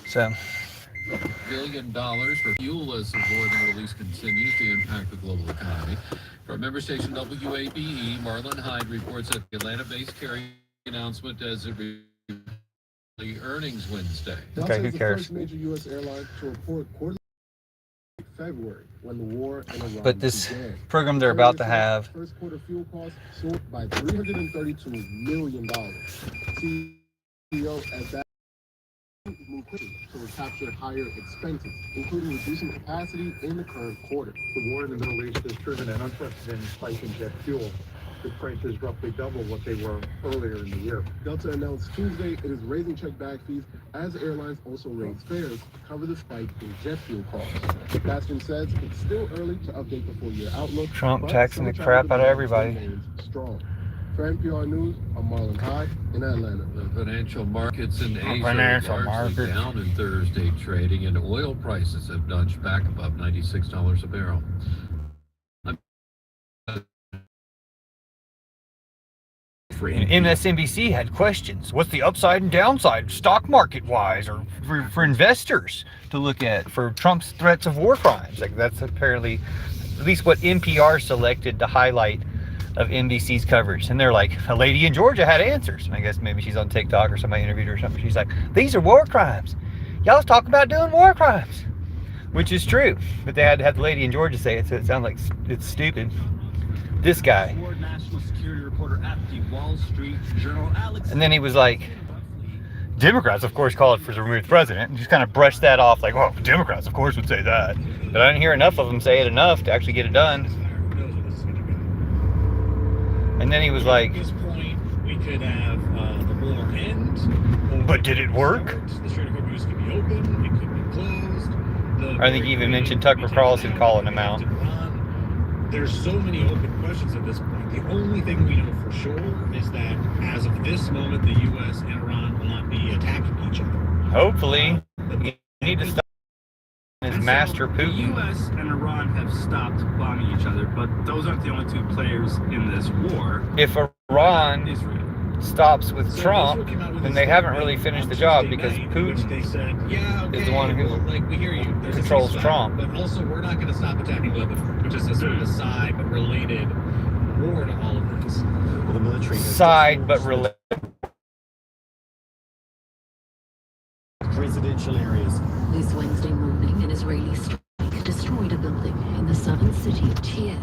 So $1 billion for fuel as the war in the Middle East continues to impact the global economy. From member station WABE, Marlon Hyde reports that the Atlanta-based carrier announcement as it the earnings Wednesday. okay, who cares? First major U.S. airline to report quarterly February when the war in Iran But this began. program they're about to have, First quarter fuel costs soared by $332 million. CEO at that moved quickly to recapture higher expenses, including reducing capacity in the current quarter. The war in the Middle East has driven an unprecedented spike in jet fuel. The price is roughly double what they were earlier in the year. Delta announced Tuesday it is raising check bag fees as airlines also raise fares to cover the spike in jet fuel costs. Bastion says it's still early to update the full-year outlook. Trump taxing the crap out of everybody. Strong. For NPR News, I'm Marlon Hyde in Atlanta. The financial markets in Asia Financial are largely markets. down in Thursday trading, and oil prices have nudged back above $96 a barrel. MSNBC had questions. What's the upside and downside, stock market wise, or for investors to look at for Trump's threats of war crimes? Like that's apparently at least what NPR selected to highlight of NBC's coverage. And they're like, a lady in Georgia had answers. I guess maybe she's on TikTok or somebody interviewed her or something. She's like, these are war crimes. Y'all's talking about doing war crimes, which is true. But they had to have the lady in Georgia say it, so it sounds like it's stupid. This guy. National security reporter at the Wall Street Journal, Alex. And then he was like, Democrats, of course, called for to remove the president, and just kind of brushed that off like, well, Democrats, of course, would say that. But I didn't hear enough of them say it enough to actually get it done. And then he was like, at this point, we could have the war end. But did it work? The Strait of Hormuz could be open, it could be closed. I think he even mentioned Tucker Carlson calling him out. There's so many open questions at this point. The only thing we know for sure is that as of this moment, the U.S. and Iran will not be attacking each other. Hopefully, you need to stop his master The Putin. U.S. and Iran have stopped bombing each other, but those aren't the only two players in this war. If Iran Israel. stops with Trump, then they haven't really finished the job because Putin They said, yeah, okay, is the one who we hear you. There's a controls ceasefire, Trump. But also, we're not going to stop attacking Lebanon, which is a sort of a side but related war to all of this. Well, the military has side but related. residential areas. This Wednesday morning, an Israeli strike destroyed a building in the southern city of Tyre,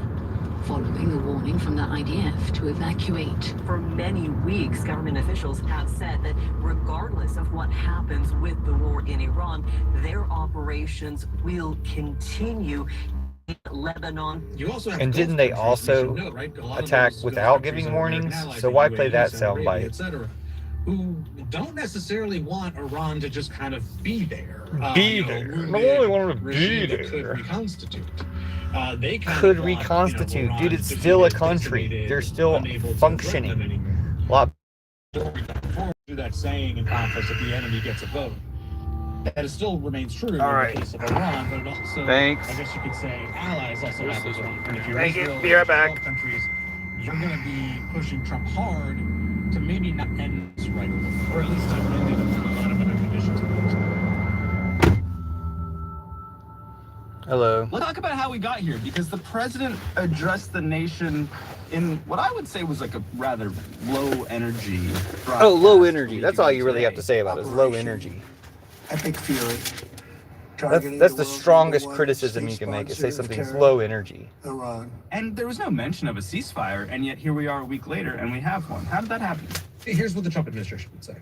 following a warning from the IDF to evacuate. For many weeks, government officials have said that regardless of what happens with the war in Iran, their operations will continue in Lebanon. You also have And Gulf didn't they countries, also we should know, right? A lot of attack those Gulf without countries giving are American warnings? allies, So like why play UAE, that Saudi Arabia, soundbite? et cetera, who don't necessarily want Iran to just kind of be there. Be there. Wounded I only want 'em to be regime that there. Could reconstitute. They kind Could of want, reconstitute. Iran Dude, it's to be still a decimated, country. They're still unable to functioning. threaten them anymore. A lot. Before we do that saying in conflicts that the enemy gets a vote. That still remains true All in right. the case of Iran, but it also, Thanks. I guess you could say, allies also have this one. And if you're Thank you. Israel, Be right back. Gulf countries, you're going to be pushing Trump hard to maybe not end this right away, or at least to end it with a lot of other conditions. Hello. Let's talk about how we got here, because the president addressed the nation in what I would say was like a rather low energy. Oh, low energy. That's all you really have to say about it is low energy. Epic Fury. That's the strongest criticism you can make. It say something's low energy. Iran. And there was no mention of a ceasefire, and yet here we are a week later, and we have one. How did that happen? Here's what the Trump administration would say.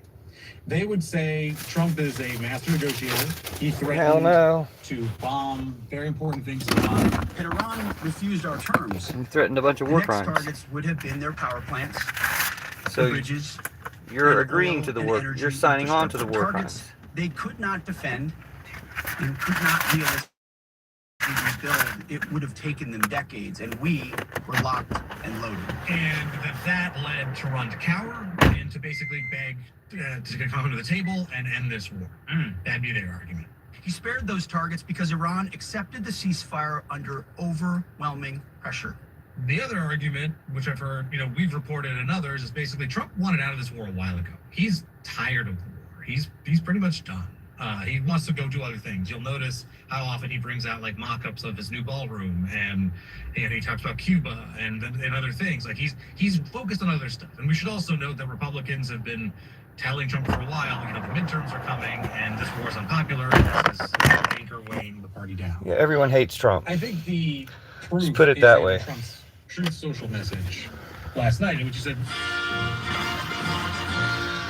They would say Trump is a master negotiator. He Hell threatened no. to bomb very important things in Iran. Had Iran refused our terms, And threatened a bunch of the war next crimes. targets would have been their power plants, So the bridges. you're and agreeing oil to the and war. energy You're signing on to the war targets crimes. they could not defend and could not realistically rebuild. It would have taken them decades, and we were locked and loaded. And that led to Iran to cower and to basically beg to come to the table and end this war. That'd be their argument. He spared those targets because Iran accepted the ceasefire under overwhelming pressure. The other argument, which I've heard, we've reported and others, is basically Trump wanted out of this war a while ago. He's tired of the war. He's pretty much done. He wants to go do other things. You'll notice how often he brings out like mock-ups of his new ballroom, and he talks about Cuba and other things. Like he's focused on other stuff. And we should also note that Republicans have been telling Trump for a while, the midterms are coming, and this war's unpopular. This is anchor weighing the party down. Yeah, everyone hates Trump. I think the proof Just put it that way. Trump's Truth Social message last night, in which he said,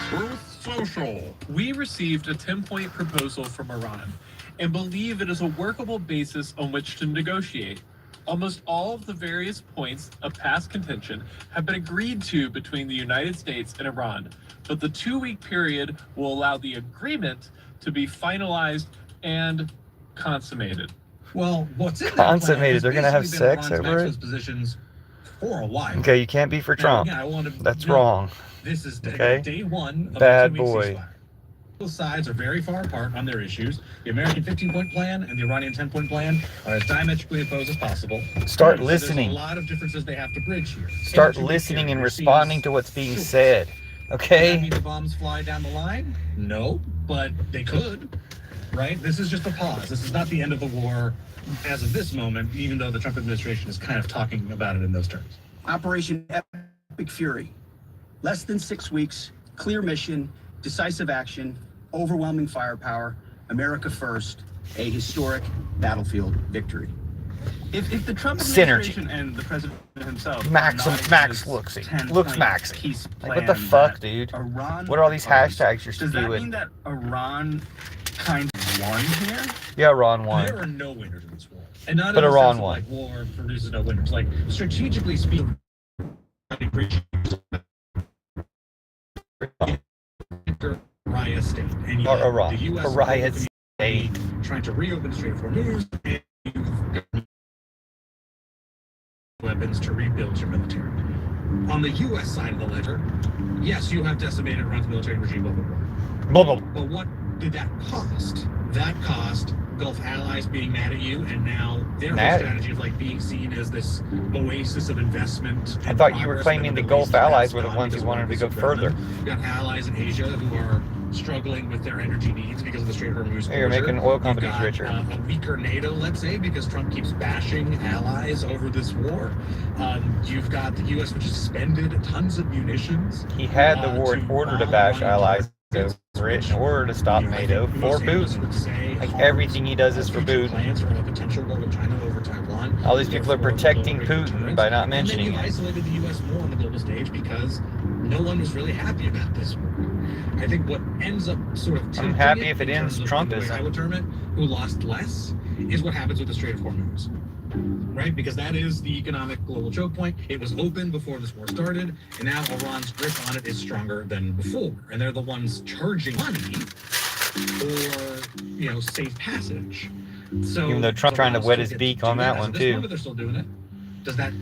Truth Social. We received a 10-point proposal from Iran and believe it is a workable basis on which to negotiate. Almost all of the various points of past contention have been agreed to between the United States and Iran, but the 2-week period will allow the agreement to be finalized and consummated. well, what's in that Consummated. plan has They're gonna have basically been sex Iran's over it? maximum positions for a while. Okay, you can't be for Trump. Now, again, I want to That's note, wrong. This is Okay. day one of Bad the 2-week boy. ceasefire. Both sides are very far apart on their issues. The American 15-point plan and the Iranian 10-point plan are as diametrically opposed as possible. Start So listening. There's a lot of differences they have to bridge here. Start Energy listening and overseas, responding to what's being sure. said. Does that Okay? mean the bombs fly down the line? No, but they could, right? This is just a pause. This is not the end of the war as of this moment, even though the Trump administration is kind of talking about it in those terms. Operation Epic Fury. Less than 6 weeks, clear mission, decisive action, overwhelming firepower, America first, a historic battlefield victory. If the Trump Synergy. administration and the president himself Max are not Max as looksy. 10-point Looks maxy. peace Like, what the plan fuck, that dude? Iran What are all these proposed, hashtags you're does that mean spewing? that Iran kind of won here? Yeah, Ron There won. are no winners in this war. And not But in the Iran sense of, won. like, war produces no winners. Like, strategically speaking, pariah state. And you Or have Iran. the U.S. Pariah global state. community trying to reopen the Strait of Hormuz, and you've got weapons to rebuild your military. On the U.S. side of the ledger, yes, you have decimated Iran's military regime overboard. Blah, blah. But what did that cost? That cost Gulf allies being mad at you, and now their whole Mad? strategy of like being seen as this oasis of investment. I and thought you were progress claiming in the Middle Gulf East has allies were the gone ones who because wanted to go of further. You've got allies in Asia who are struggling with their energy needs because of the Strait of Hormuz. Hey, you're making oil companies You've got, richer. A weaker NATO, let's say, because Trump keeps bashing allies over this war. You've got the U.S., which has suspended tons of munitions. He had the war in order to bash allies over it, in order to stop NATO, for Putin. Like, everything he does is for Putin. Plans for a potential war with China over Taiwan. All these people are Therefore, protecting global Putin deterrence. by not And then mentioning you it. isolated the U.S. more on the global stage because no one was really happy about this war. I think what ends up sort of I'm tilting happy it if it in ends terms of the way Trumpism. I would term it, who lost less, is what happens with the Strait of Hormuz. Right? Because that is the economic global choke point. It was open before this war started, and now Iran's grip on it is stronger than before. And they're the ones charging money for, safe passage. So Even though Trump's trying to Iran wet still his gets beak to on do that As one, of this too. moment, they're still doing it. Does that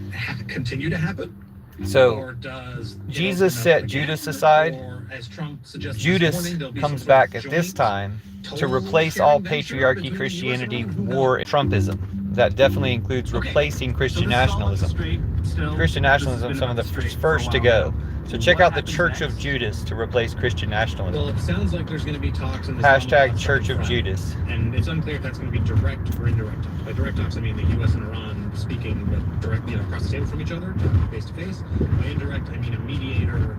continue to happen? So, Or does Jesus set Judas aside. Or, as Trump suggested this Judas morning, there'll be comes some sort back of at this joint time to toll replace sharing all venture patriarchy, between the US Christianity, and Iran? war, and Trumpism. That definitely includes Okay. replacing Christian So this is all up the nationalism. straight still? Christian This has nationalism been is some of up the straight for a first to while go. now. So check What out the happens Church of next? Judas to replace Christian nationalism. Well, it sounds like there's going to be talks in this Hashtag on the Church of front. Judas. And it's unclear if that's going to be direct or indirect talks. By direct talks, I mean the U.S. and Iran speaking directly across the table from each other, face to face. By indirect, I mean a mediator.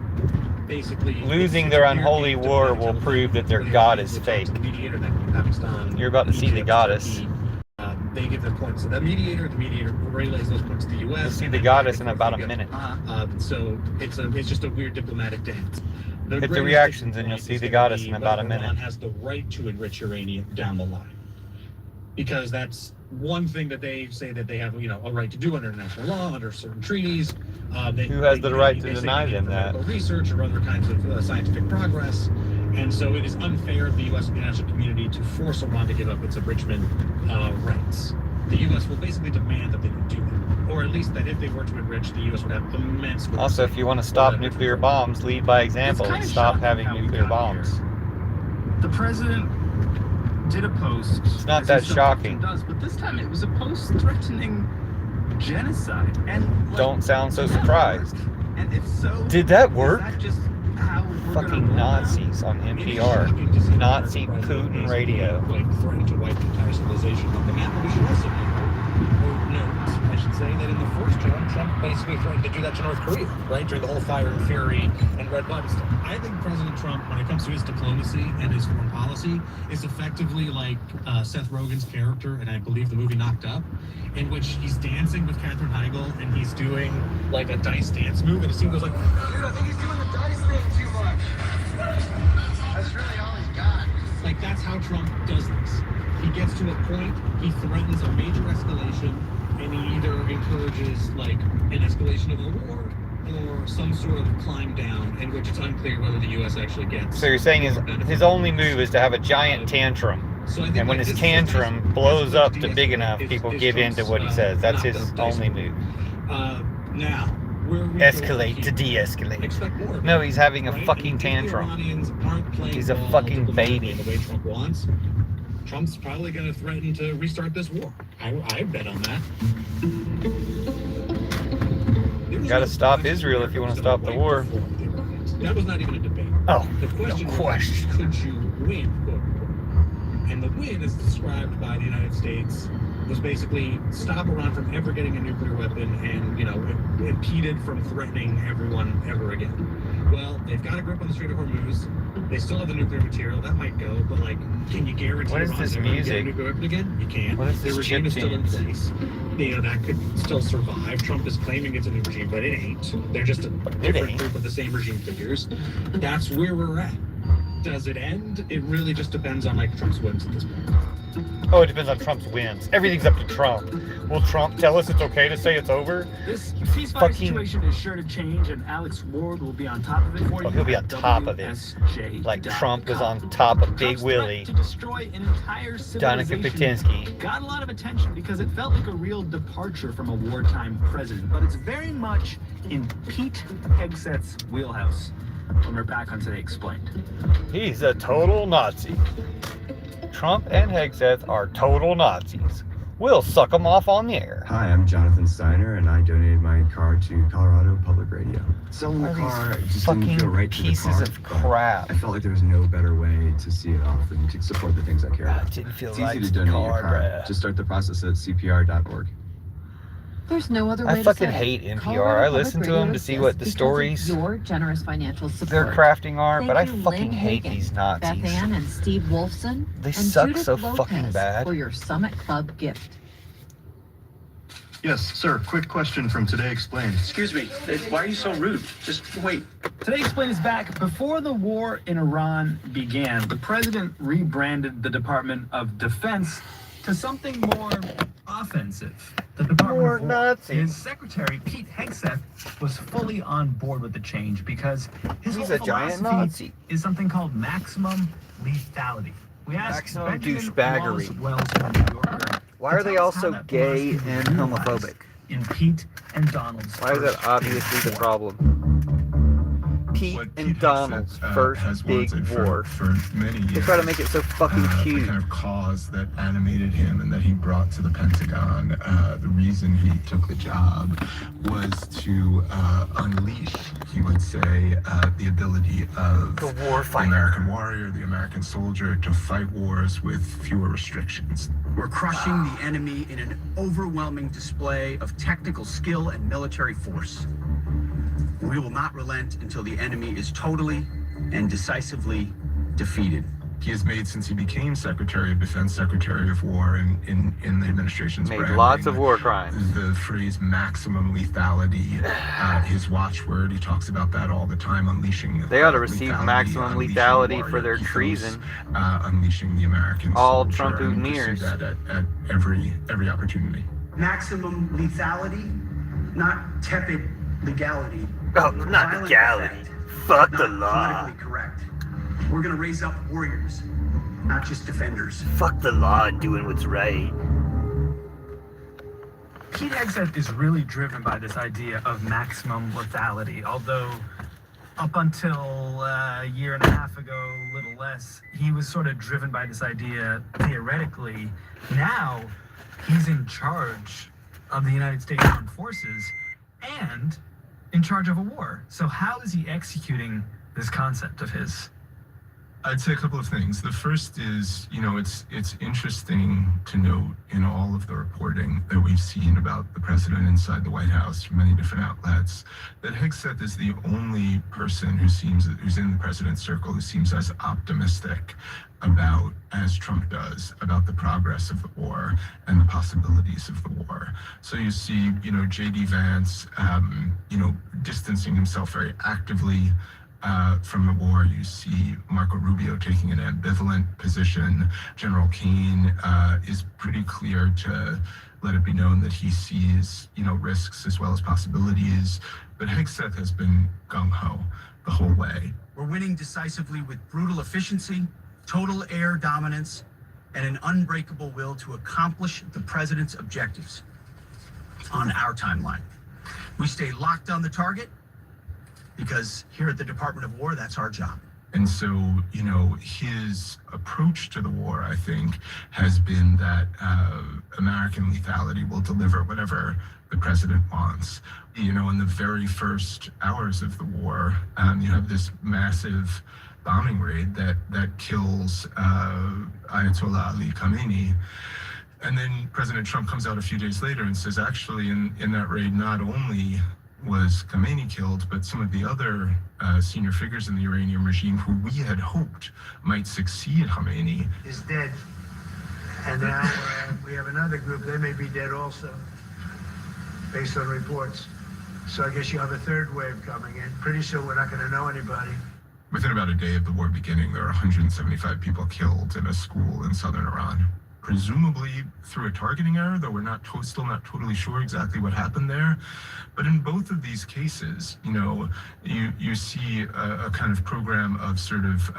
Basically, Losing it's their a weird unholy game war to will play. prove that their Where God they is talk fake. to the mediator, that could be Pakistan, You're about to see the Egypt, goddess. Turkey. They give their points to the mediator relays those points to the U.S. You'll see and the then goddess back in and about a forth they go. minute. So it's just a weird diplomatic dance. Hit the greatest reactions and sticking you'll point see is the gonna goddess be in about a whether Iran minute. has the right to enrich uranium down the line, because that's one thing that they say that they have, a right to do under international law, under certain treaties. Who has the right to deny them that? Research or other kinds of scientific progress. And so it is unfair of the U.S. and the international community to force Iran to give up its enrichment rights. The U.S. will basically demand that they don't do that, or at least that if they were to enrich, the U.S. would have immense. Also, if you want to stop nuclear bombs, lead by example It's and kinda stop shocking having how we nuclear got here. bombs. The president did a post. It's not as that he so shocking. often does, but this time it was a post threatening genocide. And like, Don't sound so did that surprised. work? And if so, Did that is work? that just how we're Fucking gonna roll out. Nazis on It is NPR. shocking to see Nazi the president Putin basically, radio. like, threaten to wipe the entire civilization off the map. But we should also note, I should say, that in the first term, Trump basically threatened to do that to North Korea, right? During the whole Fire and Fury and Red Button stuff. I think President Trump, when it comes to his diplomacy and his foreign policy, is effectively like Seth Rogen's character, and I believe the movie Knocked Up, in which he's dancing with Katherine Heigl and he's doing like a dice dance move, and the scene goes like, dude, I think he's doing the dice thing too much. That's really all he's got. Like, that's how Trump does this. He gets to a point, he threatens a major escalation, and he either encourages like an escalation of a war or some sort of climb down, in which it's unclear whether the U.S. actually gets. So you're saying his only move is to have a giant tantrum. So I think, And when like, his this tantrum blows up to de-escalate big enough, is people give in to Trump's, what he says. That's knocked his up dice only move. move. Now, where we Escalate go to from here. de-escalate. Expect more of No, it, he's having a right? fucking And if the tantrum. Iranians aren't playing He's a ball fucking diplomatically baby. the way Trump wants, Trump's probably going to threaten to restart this war. I bet on that. Gotta stop Israel if you want to stop the war. That was not even a debate. Oh, The question no was, question. could you win, quote unquote? And the win, as described by the United States, was basically stop Iran from ever getting a nuclear weapon and, impeded from threatening everyone ever again. Well, they've got a grip on the Strait of Hormuz. They still have the nuclear material. That might go, but, like, can you guarantee What is Iran's this never going to get a music? nuclear weapon again? You can't. What is The this regime is chip still in tunes? place. That could still survive. Trump is claiming it's a new regime, but it ain't. They're just a different ain't. group of the same regime figures. That's where we're at. Does it end? It really just depends on, like, Trump's whims at this point. Oh, it depends on Trump's wins. Everything's up to Trump. Will Trump tell us it's okay to say it's over? This ceasefire situation is sure to change, and Alex Ward will be on top of it for you. Oh, he'll be on top of it. Like Trump was on top of Big Trump's Willie. threat to destroy an entire Donica civilization Patinsky. got a lot of attention because it felt like a real departure from a wartime president, but it's very much in Pete Hegseth's wheelhouse. When we're back on Today Explained. He's a total Nazi. Trump and Hegseth are total Nazis. We'll suck them off on the air. Hi, I'm Jonathan Steiner, and I donated my car to Colorado Public Radio. Selling the Are car these just didn't feel fucking right to the pieces car. of but crap? I felt like there was no better way to see it off than to support the things I care about. It didn't feel It's right easy to to the donate your car, car. bruh. Just start the process at CPR.org. There's no other way I to fucking say hate it. NPR. Colorado I Public listen to Radio them to see exists what the because of stories your generous financial support. they're crafting are, but I Thank you, fucking Lynn hate Hagan, these Nazis. Beth Ann and Steve Wolfson. They and suck Judith so Lopez fucking bad. for your Summit Club gift. Yes, sir. Quick question from Today Explained. Excuse me, why are you so rude? Just wait. Today Explained is back. Before the war in Iran began, the president rebranded the Department of Defense to something more offensive. The Department More of War. Nazi. His secretary, Pete Hegseth, was fully on board with the change because his He's whole a giant philosophy Nazi. is something called maximum lethality. We asked Maximum Benjamin douchebaggery. Wallace Wells from New Yorker Why are they to tell all us how so that gay philosophy and was realized homophobic? in Pete and Donald's Why is that first obviously the war. problem? Pete and Donald's first big war. For many years. They try to make it so fucking The cute. kind of cause that animated him and that he brought to the Pentagon, the reason he took the job was to unleash, he would say, the ability of The war the fighter. American warrior, the American soldier to fight wars with fewer restrictions. We're crushing the enemy in an overwhelming display of technical skill and military force. We will not relent until the enemy is totally and decisively defeated. He has made, since he became Secretary of Defense, Secretary of War in the administration's Made branding, lots of war crimes. the phrase maximum lethality, his watchword, he talks about that all the time, unleashing They ought to receive lethality, maximum unleashing lethality warrior for their ethos, treason. Unleashing the American All soldier, Trump and we'll mutineers. pursue that at every opportunity. Maximum lethality, not tepid legality. Oh, not Violent legality. effect, Fuck the not law. politically correct. We're gonna raise up warriors, not just defenders. Fuck the law and doing what's right. Pete Hegseth is really driven by this idea of maximum lethality, although up until a year and a half ago, a little less, he was sort of driven by this idea theoretically. Now, he's in charge of the United States Armed Forces and in charge of a war. So how is he executing this concept of his? I'd say a couple of things. The first is, it's interesting to note in all of the reporting that we've seen about the president inside the White House from many different outlets, that Hegseth is the only person who's in the president's circle who seems as optimistic about, as Trump does, about the progress of the war and the possibilities of the war. So you see, J.D. Vance, distancing himself very actively from the war. You see Marco Rubio taking an ambivalent position. General Kane is pretty clear to let it be known that he sees, risks as well as possibilities. But Hegseth has been gung-ho the whole way. We're winning decisively with brutal efficiency, total air dominance, and an unbreakable will to accomplish the president's objectives on our timeline. We stay locked on the target because here at the Department of War, that's our job. And so, his approach to the war, I think, has been that American lethality will deliver whatever the president wants. In the very first hours of the war, you have this massive bombing raid that kills Ayatollah Ali Khamenei. And then President Trump comes out a few days later and says, actually, in that raid, not only was Khamenei killed, but some of the other senior figures in the Iranian regime who we had hoped might succeed Khamenei is dead. And now we have another group, they may be dead also, based on reports. So I guess you have a third wave coming in. Pretty soon we're not going to know anybody. Within about a day of the war beginning, there are 175 people killed in a school in southern Iran. Presumably through a targeting error, though we're still not totally sure exactly what happened there. But in both of these cases, you see a kind of program of sort of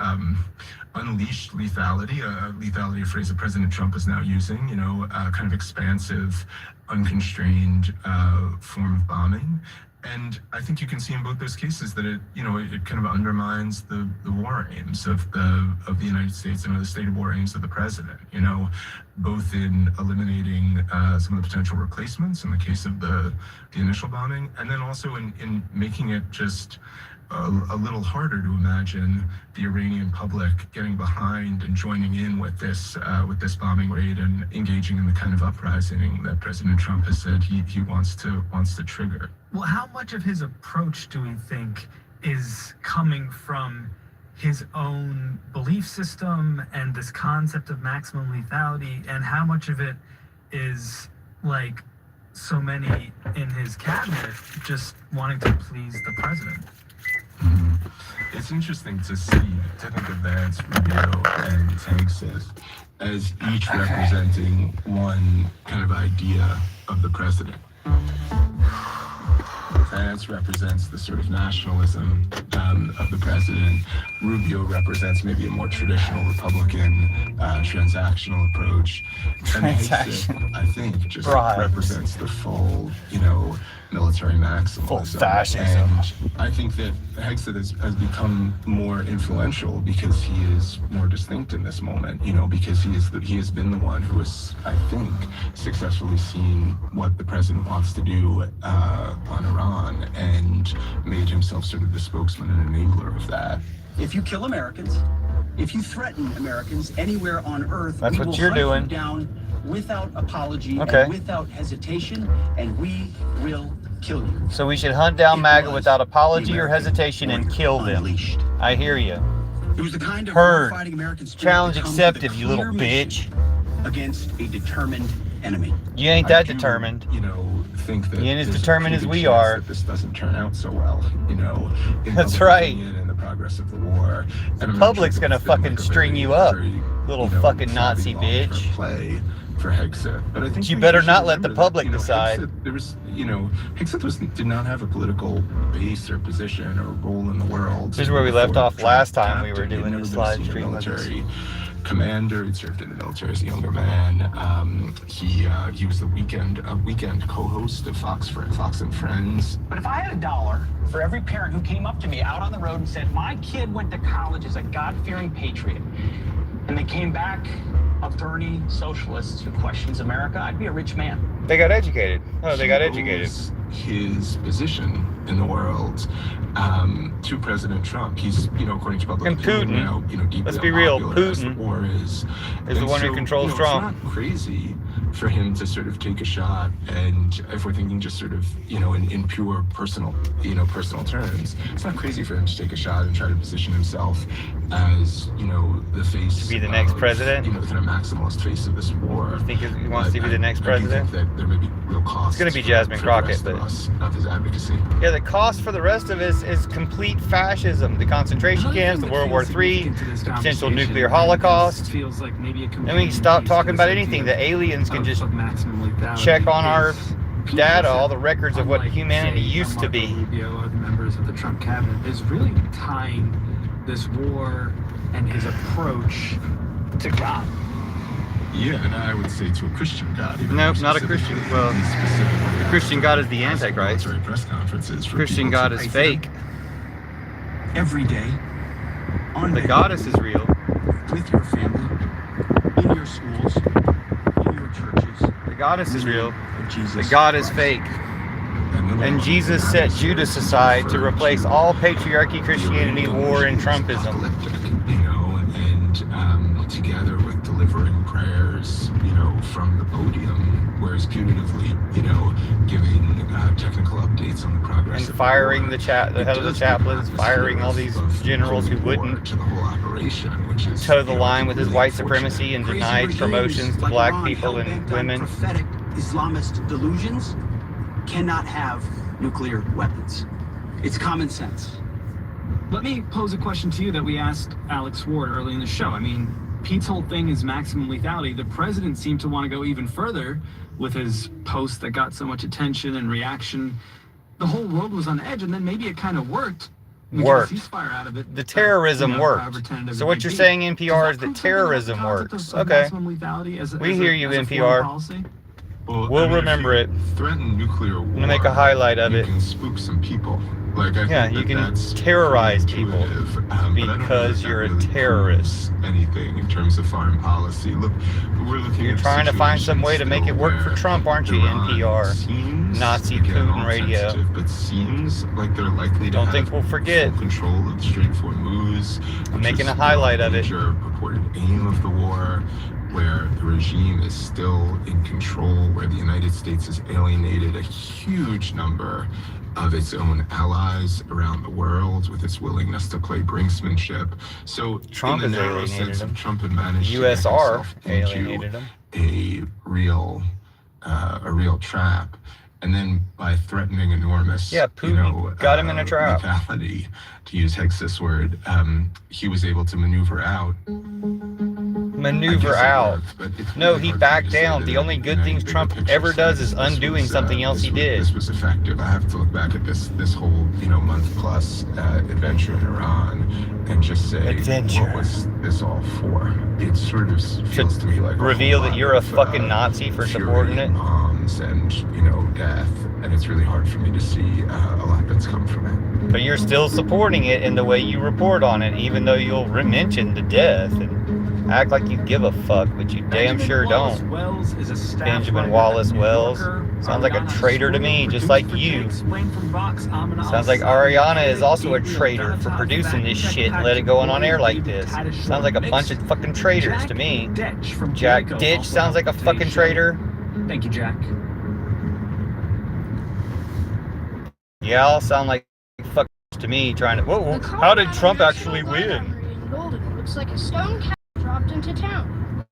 unleashed lethality, a phrase that President Trump is now using, a kind of expansive, unconstrained form of bombing. And I think you can see in both those cases that it kind of undermines the war aims of the United States and the stated war aims of the president, both in eliminating some of the potential replacements in the case of the initial bombing, and then also in making it just a little harder to imagine the Iranian public getting behind and joining in with this bombing raid and engaging in the kind of uprising that President Trump has said he wants to trigger. Well, how much of his approach do we think is coming from his own belief system and this concept of maximum lethality, and how much of it is like so many in his cabinet just wanting to please the president? It's interesting to think of Vance, Rubio, and Hegseth as each representing one kind of idea of the president. Vance represents the sort of nationalism of the president. Rubio represents maybe a more traditional Republican transactional approach. And Hegseth, I think, just represents the full, military maximalism. Full fascism. And I think that Hegseth has become more influential because he is more distinct in this moment, because he has been the one who has, I think, successfully seen what the president wants to do on Iran and made himself sort of the spokesman and enabler of that. If you kill Americans, if you threaten Americans anywhere on earth, that's what you're doing. Down without apology and without hesitation, and we will kill you. So we should hunt down MAGA without apology or hesitation and kill them. I hear you. It was the kind of fighting Americans. Challenge accepted, you little bitch. Against a determined enemy. You ain't that determined. Think that you ain't as determined as we are. That this doesn't turn out so well. That's right. In the progress of the war, the public's gonna fucking string you up, little fucking Nazi bitch. Play for Hegseth, but I think you better not let the public decide. Hegseth did not have a political base or position or role in the world. This is where we left off last time we were doing this live stream. Military commander. He served in the military as a younger man. He was the weekend co-host of Fox and Friends. But if I had $1 for every parent who came up to me out on the road and said, my kid went to college as a God-fearing patriot, and they came back a Bernie socialist who questions America, I'd be a rich man. They got educated. Oh, they got educated. His position in the world to President Trump. He's, according to public And opinion Putin, now, deeply let's be real, unpopular as the Putin war is the one who controls Trump. It's not crazy for him to sort of take a shot, and if we're thinking just sort of, in pure personal terms, it's not crazy for him to take a shot and try to position himself as, the face to be the next president. The kind of maximalist face of this war. You think he wants to be the next president? I think that there may be real costs. It's going to be Jasmine Crockett, but of his advocacy. Yeah, the cost for the rest of it is complete fascism. The concentration camps, the World War III, the potential nuclear holocaust. Feels like maybe and we can stop talking about anything. The aliens can just check on our data, all the records of what humanity used to be. Rubio or the members of the Trump cabinet is really tying this war and his approach to God. Yeah, and I would say to a Christian God. Nope, not a Christian. Well, the Christian God is the Antichrist. Press conferences for Christian God is fake. Every day, on the goddess is real. With your family, in your schools, in your churches. The goddess is real. The God is fake. And Jesus set Judas aside to replace all patriarchy, Christianity, war, and Trumpism. And together with delivering prayers, from the podium, whereas punitively, giving technical updates on the progress. And firing the head of the chaplains, firing all these generals who wouldn't to the whole operation, which is toe the line with his white supremacy and denied promotions to black people and women. Prophetic Islamist delusions cannot have nuclear weapons. It's common sense. Let me pose a question to you that we asked Alex Ward early in the show. I mean, Pete's whole thing is maximum lethality. The president seemed to want to go even further with his post that got so much attention and reaction. The whole world was on edge, and then maybe it kind of worked. We got a ceasefire out of it. The terrorism worked. So what you're saying, NPR, is that terrorism works. Okay. We hear you, NPR. We'll remember it. Threaten nuclear war. I'm gonna make a highlight of it. You can spook some people. Yeah, you can terrorize people because you're a terrorist. Anything in terms of foreign policy. Look, we're looking. You're trying to find some way to make it work for Trump, aren't you, NPR? Nazi Putin radio. But seems like they're likely to Don't think we'll forget. Full control of Strait of Hormuz. I'm making a highlight of it. Purported aim of the war, where the regime is still in control, where the United States has alienated a huge number of its own allies around the world with its willingness to play brinksmanship. So Trump has alienated them. Trump had managed USR to alienated them. A real trap. And then by threatening enormous, Putin got him in a trap. Lethality, to use Hex's word, he was able to maneuver out. No, he backed down. The only good things Trump ever does is undoing something else he did. This was effective. I have to look back at this whole month plus adventure in Iran and just say, what was this all for? It sort of feels to me like reveal that you're a fucking Nazi for supporting it. Bombs and death, and it's really hard for me to see a lot that's come from it. But you're still supporting it in the way you report on it, even though you'll mention the death and act like you give a fuck, but you damn sure don't. Benjamin Wallace Wells sounds like a traitor to me, just like you. Sounds like Ariana is also a traitor for producing this shit and let it go on air like this. Sounds like a bunch of fucking traitors to me. Jack Ditch sounds like a fucking traitor. Thank you, Jack. Yeah, I'll sound like fuck to me trying to. Whoa, how did Trump actually win? Looks like a stone cat dropped into town.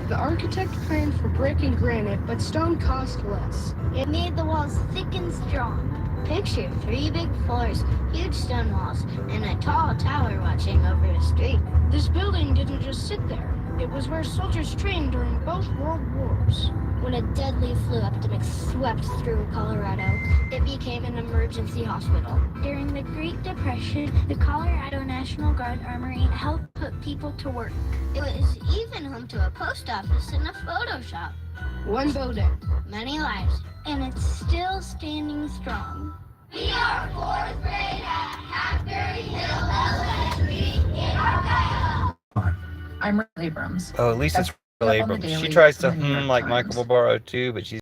The architect planned for brick and granite, but stone cost less. It made the walls thick and strong. Picture 3 big floors, huge stone walls, and a tall tower watching over the street. This building didn't just sit there. It was where soldiers trained during both world wars. When a deadly flu epidemic swept through Colorado, it became an emergency hospital. During the Great Depression, the Colorado National Guard Armory helped put people to work. It was even home to a post office and a photo shop. One building, many lives, and it's still standing strong. We are 4th grade at Hackberry Hill Elementary in Argyle. I'm Abrams. Oh, at least it's Abrams. She tries to like Michael Barbaro too, but she's